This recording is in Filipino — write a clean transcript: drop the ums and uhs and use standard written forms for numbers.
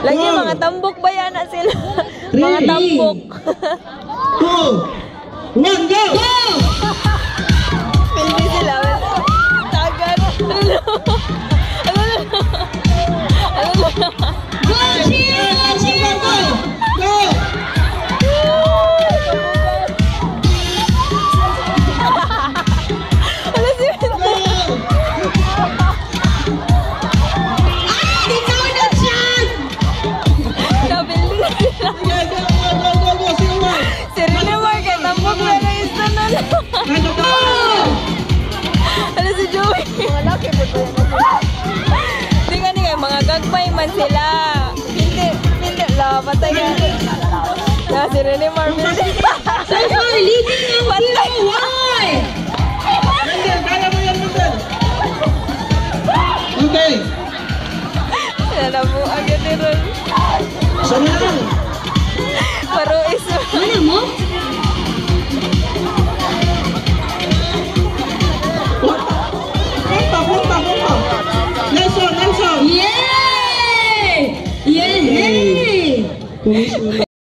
Lagi mga tambok ba yan na sila? Mga tambok. 2, 1, go! Hindi sila. Tagan. Go, cheer! Cheer! Go! Go! Ano si Joey? Mga laki po ba yan? Hindi ka niya, mga gagmay man sila. Hindi la, patay ka. Na si Rene Marvin. So far, leading ang 0-1! Kaya mo yan, Mundel! Okay. Nalabuan ka din ron. Isa na lang. Paro iso. Ano mo? Punta. Nelson! Yay! Yay!